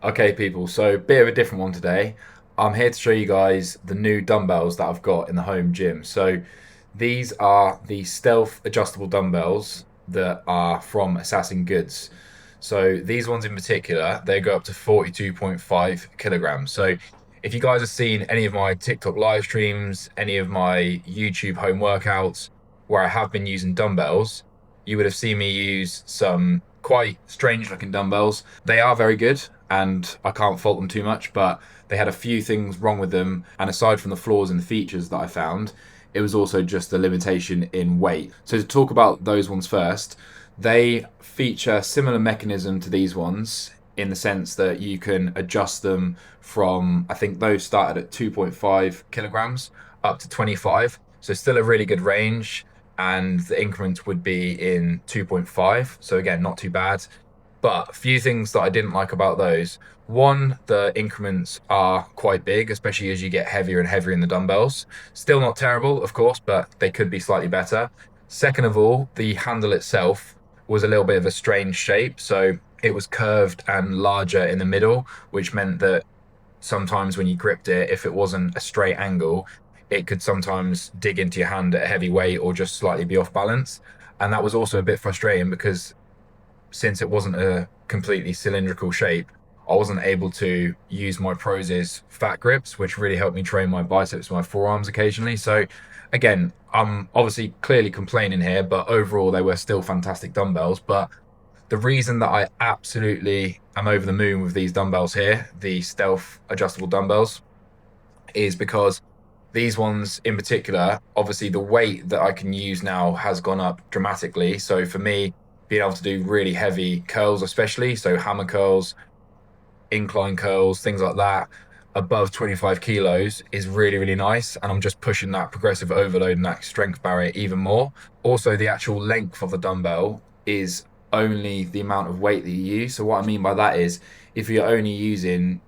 Okay, people, so bit of a different one today. I'm here to show you guys the new dumbbells that I've got in the home gym. So these are the stealth adjustable dumbbells that are from Assassin Goods. So these ones in particular, they go up to 42.5 kilograms. So if you guys have seen any of my TikTok live streams, any of my YouTube home workouts where I have been using dumbbells, you would have seen me use some quite strange looking dumbbells. They are very good and I can't fault them too much, but they had a few things wrong with them. And aside from the flaws and the features that I found, it was also just the limitation in weight. So to talk about those ones first, they feature a similar mechanism to these ones in the sense that you can adjust them from, I think those started at 2.5 kilograms up to 25. So still a really good range. And the increments would be in 2.5. So again, not too bad. But a few things that I didn't like about those. One, the increments are quite big, especially as you get heavier and heavier in the dumbbells. Still not terrible, of course, but they could be slightly better. Second of all, the handle itself was a little bit of a strange shape. So it was curved and larger in the middle, which meant that sometimes when you gripped it, if it wasn't a straight angle, it could sometimes dig into your hand at a heavy weight or just slightly be off balance. And that was also a bit frustrating because since it wasn't a completely cylindrical shape, I wasn't able to use my PROZIS fat grips, which really helped me train my biceps, my forearms occasionally. So again, I'm obviously clearly complaining here, but overall they were still fantastic dumbbells. But the reason that I absolutely am over the moon with these dumbbells here, the stealth adjustable dumbbells, is because these ones in particular, obviously the weight that I can use now has gone up dramatically. So for me, being able to do really heavy curls, especially, so hammer curls, incline curls, things like that, above 25 kilos is really, really nice. And I'm just pushing that progressive overload and that strength barrier even more. Also, the actual length of the dumbbell is only the amount of weight that you use. So what I mean by that is if you're only using,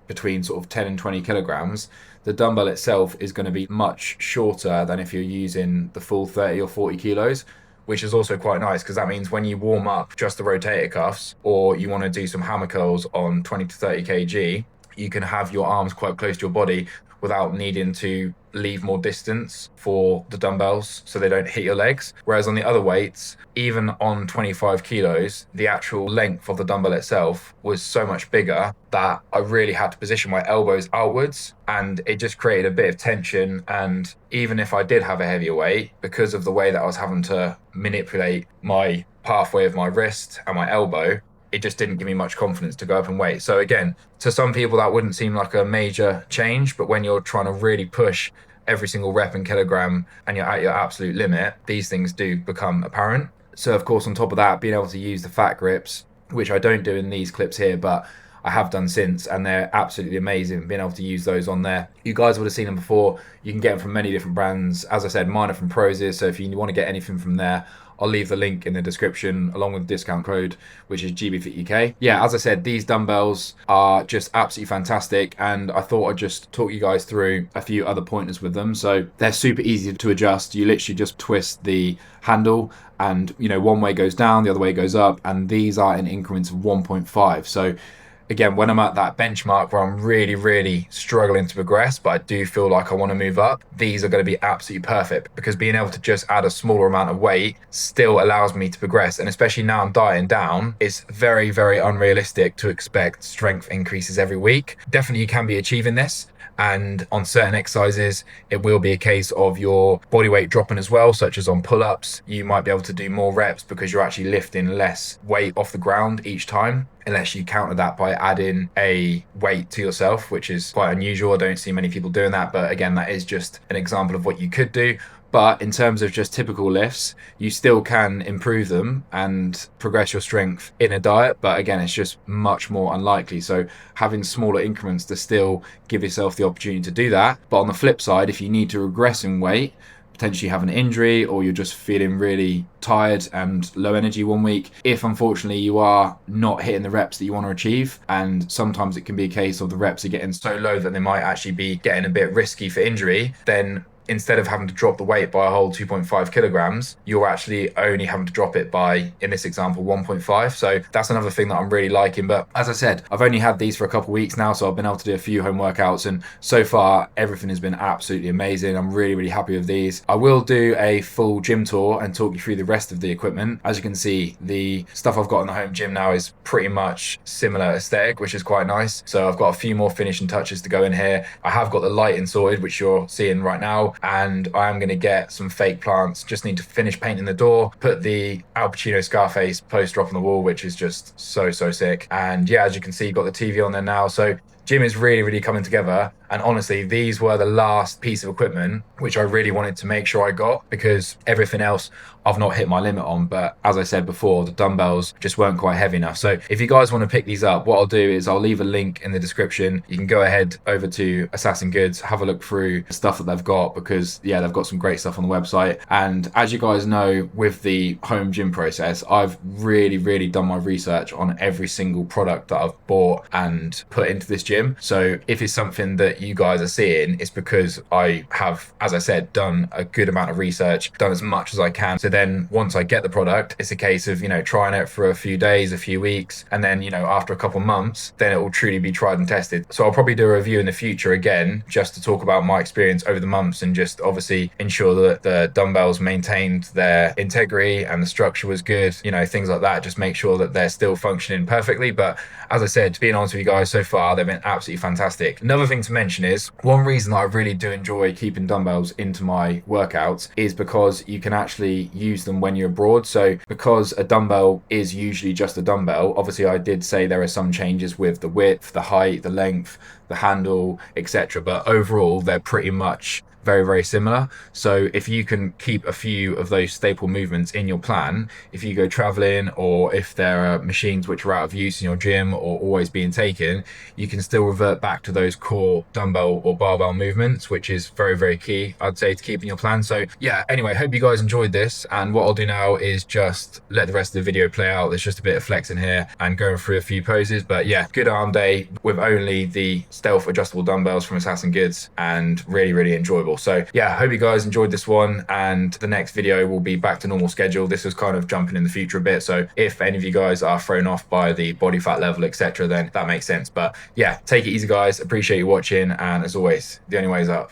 between sort of 10 and 20 kilograms, the dumbbell itself is going to be much shorter than if you're using the full 30 or 40 kilos, which is also quite nice because that means when you warm up just the rotator cuffs or you want to do some hammer curls on 20 to 30 kg, you can have your arms quite close to your body without needing to leave more distance for the dumbbells so they don't hit your legs. Whereas on the other weights, even on 25 kilos, the actual length of the dumbbell itself was so much bigger that I really had to position my elbows outwards, and it just created a bit of tension. And even if I did have a heavier weight, because of the way that I was having to manipulate my pathway of my wrist and my elbow, it just didn't give me much confidence to go up and weight. So again, to some people that wouldn't seem like a major change, but when you're trying to really push every single rep and kilogram and you're at your absolute limit, these things do become apparent. So of course, on top of that, being able to use the fat grips, which I don't do in these clips here, but I have done since, and they're absolutely amazing being able to use those on there. You guys would have seen them before. You can get them from many different brands. As I said, mine are from PROZIS, so if you want to get anything from there, I'll leave the link in the description along with the discount code, which is GBFITUK. Yeah, as I said, these dumbbells are just absolutely fantastic, and I thought I'd just talk you guys through a few other pointers with them. So they're super easy to adjust. You literally just twist the handle and, one way goes down, the other way goes up, and these are in increments of 1.5. So again, when I'm at that benchmark where I'm really, really struggling to progress, but I do feel like I want to move up, these are going to be absolutely perfect because being able to just add a smaller amount of weight still allows me to progress. And especially now I'm dieting down, it's very, very unrealistic to expect strength increases every week. Definitely you can be achieving this. And on certain exercises, it will be a case of your body weight dropping as well, such as on pull-ups. You might be able to do more reps because you're actually lifting less weight off the ground each time, unless you counter that by adding a weight to yourself, which is quite unusual. I don't see many people doing that, but again, that is just an example of what you could do. But in terms of just typical lifts, you still can improve them and progress your strength in a diet. But again, it's just much more unlikely. So having smaller increments to still give yourself the opportunity to do that. But on the flip side, if you need to regress in weight, potentially have an injury, or you're just feeling really tired and low energy one week, if unfortunately you are not hitting the reps that you want to achieve, and sometimes it can be a case of the reps are getting so low that they might actually be getting a bit risky for injury, then instead of having to drop the weight by a whole 2.5 kilograms, you're actually only having to drop it by, in this example, 1.5. So that's another thing that I'm really liking. But as I said, I've only had these for a couple of weeks now, so I've been able to do a few home workouts, and so far everything has been absolutely amazing. I'm really, really happy with these. I will do a full gym tour and talk you through the rest of the equipment. As you can see, the stuff I've got in the home gym now is pretty much similar aesthetic, which is quite nice. So I've got a few more finishing touches to go in here. I have got the lighting sorted, which you're seeing right now, and I am going to get some fake plants. Just need to finish painting the door, put the Al Pacino Scarface poster up on the wall, which is just so sick. And yeah, as you can see, you've got the TV on there now. So gym is really, really coming together. And honestly, these were the last piece of equipment which I really wanted to make sure I got, because everything else I've not hit my limit on. But as I said before, the dumbbells just weren't quite heavy enough. So if you guys want to pick these up, what I'll do is I'll leave a link in the description. You can go ahead over to Assassin Goods, have a look through the stuff that they've got, because yeah, they've got some great stuff on the website. And as you guys know, with the home gym process, I've really done my research on every single product that I've bought and put into this gym. So if it's something that you guys are seeing, it's because I have, as I said, done a good amount of research, done as much as I can. So then once I get the product, it's a case of, trying it for a few days, a few weeks, and then, after a couple months, then it will truly be tried and tested. So I'll probably do a review in the future again, just to talk about my experience over the months and just obviously ensure that the dumbbells maintained their integrity and the structure was good, things like that. Just make sure that they're still functioning perfectly. But as I said, being honest with you guys, so far they've been absolutely fantastic. Another thing to mention is, one reason that I really do enjoy keeping dumbbells into my workouts is because you can actually use them when you're abroad. So because a dumbbell is usually just a dumbbell, obviously I did say there are some changes with the width, the height, the length, the handle, etc. But overall, they're pretty much very similar. So if you can keep a few of those staple movements in your plan, if you go traveling, or if there are machines which are out of use in your gym or always being taken, you can still revert back to those core dumbbell or barbell movements, which is very key, I'd say, to keeping your plan. So yeah, anyway, hope you guys enjoyed this, and what I'll do now is just let the rest of the video play out. There's just a bit of flexing here and going through a few poses. But yeah, good arm day with only the stealth adjustable dumbbells from Assassin Goods, and really enjoyable. So yeah, I hope you guys enjoyed this one, and the next video will be back to normal schedule. This was kind of jumping in the future a bit, so if any of you guys are thrown off by the body fat level, etc., then that makes sense. But yeah, take it easy guys, appreciate you watching, and as always, the only way is up.